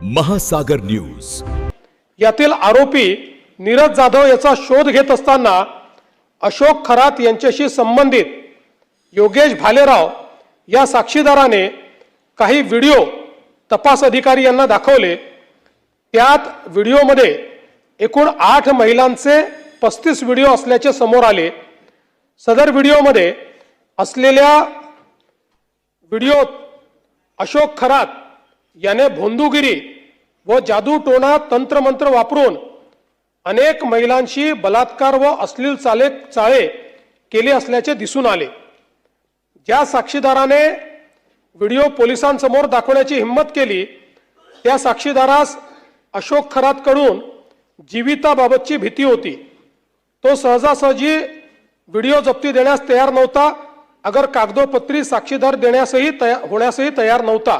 महासागर न्यूज। यातील आरोपी नीरज जाधव याचा शोध घेत असताना अशोक खरात यांच्याशी संबंधित योगेश भालेराव या साक्षीदाराने काही व्हिडिओ तपास अधिकारी यांना दाखवले। त्यात व्हिडिओमध्ये एकूण 8 महिलांचे 35 व्हिडिओ असल्याचे समोर आले। सदर व्हिडिओमध्ये असलेल्या व्हिडिओत अशोक खरात याने भोंदूगिरी व जादूटोणा तंत्रमंत्र वापरून अनेक महिलांशी बलात्कार व अश्लील चाळे केले असल्याचे दिसून आले। ज्या साक्षीदाराने व्हिडिओ पोलिसांसमोर दाखवण्याची हिम्मत केली त्या साक्षीदारास अशोक खरातकडून जीविताबाबतची भीती होती। तो सहजासहजी व्हिडिओ जप्ती देण्यास तयार नव्हता, अगर कागदोपत्री साक्षीदार होण्यासही तयार नव्हता।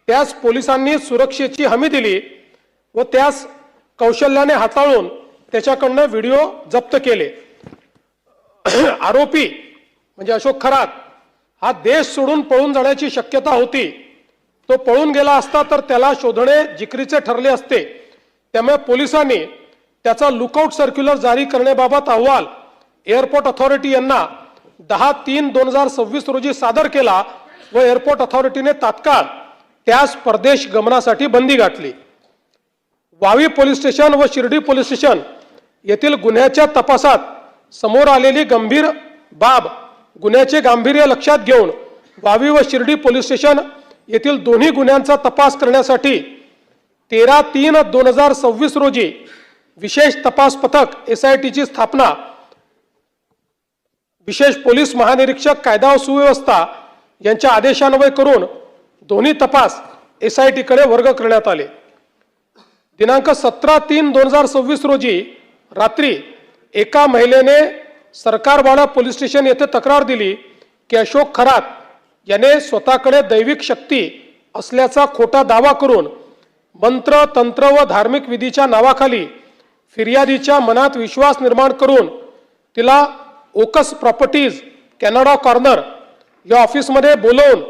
त्यास पोलिसांनी सुरक्षेची हमी दिली व त्यास कौशल्याने हाताळून त्याच्याकडून व्हिडिओ जप्त केले। आरोपी म्हणजे अशोक खरात हा देश सोडून पळून जाण्याची शक्यता होती। तो पळून गेला असता तर त्याला शोधणे जिकरीचे ठरले असते। त्यामुळे पोलिसांनी त्याचा लुकआउट सर्क्युलर जारी करण्याबाबत अहवाल एअरपोर्ट अथॉरिटी यांना 10/3/2026 रोजी सादर केला व एअरपोर्ट अथॉरिटीने तात्काळ त्यास परदेश गमनासाठी बंदी घातली। वावी पोलीस स्टेशन व शिर्डी पोलीस स्टेशन येथील गुन्ह्याच्या तपासात समोर आलेली गंभीर बाब गुन्ह्याचे गांभीर्य लक्षात घेऊन वावी व शिर्डी पोलीस स्टेशन येथील दोन्ही गुन्ह्यांचा तपास करण्यासाठी 13/3/2026 रोजी विशेष तपास पथक SIT ची स्थापना विशेष पोलीस महानिरीक्षक कायदा व सुव्यवस्था यांच्या आदेशान्वये करून दोन्ही तपास SIT कडे वर्ग करण्यात आले। दिनांक 17/3/2026 रोजी रात्री एका महिलेने सरकारवाडा पोलीस स्टेशन येथे तक्रार दिली की अशोक खरात याने स्वतःकडे दैविक शक्ती असल्याचा खोटा दावा करून मंत्र तंत्र व धार्मिक विधीच्या नावाखाली फिर्यादीच्या मनात विश्वास निर्माण करून तिला ओकस प्रॉपर्टीज कॅनडा कॉर्नर या ऑफिसमध्ये बोलवून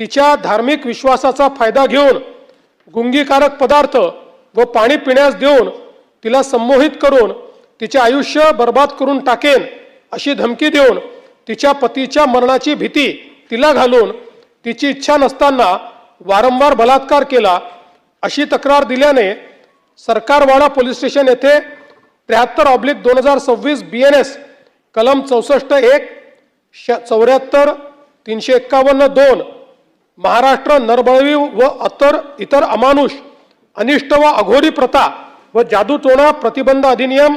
तिच्या धार्मिक विश्वासाचा फायदा घेऊन गुंगीकारक पदार्थ व पाणी पिण्यास देऊन तिला संमोहित करून तिचे आयुष्य बर्बाद करून टाकेन अशी धमकी देऊन तिच्या पतीच्या मरणाची भीती तिला घालून तिची इच्छा नसताना वारंवार बलात्कार केला अशी तक्रार दिल्याने सरकारवाडा पोलीस स्टेशन येथे 73/2026 BNS कलम 64(1) 74/351(2) महाराष्ट्र नरबळवी व इतर अमानुष अनिष्ट व अघोरी प्रथा व जादूटोणा प्रतिबंध अधिनियम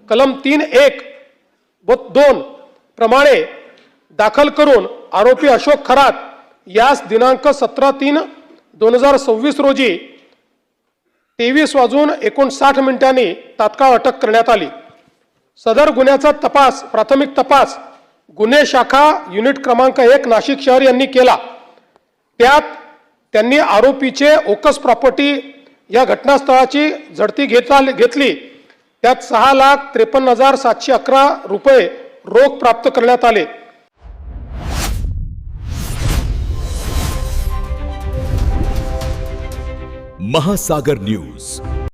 कलम 3(1) व 2 प्रमाणे दाखल करून आरोपी अशोक खरात यास दिनांक 17/3/2026 रोजी 23:59 तात्काळ अटक करण्यात आली। सदर गुन्ह्याचा प्राथमिक तपास गुन्हे शाखा युनिट क्रमांक 1 नाशिक शहर यांनी केला। त्यात त्यांनी आरोपीचे ओकस प्रॉपर्टी या घटनास्थळाची झडती घेतली। त्यात 6,53,711 रुपये रोख प्राप्त करण्यात आले। महासागर न्यूज।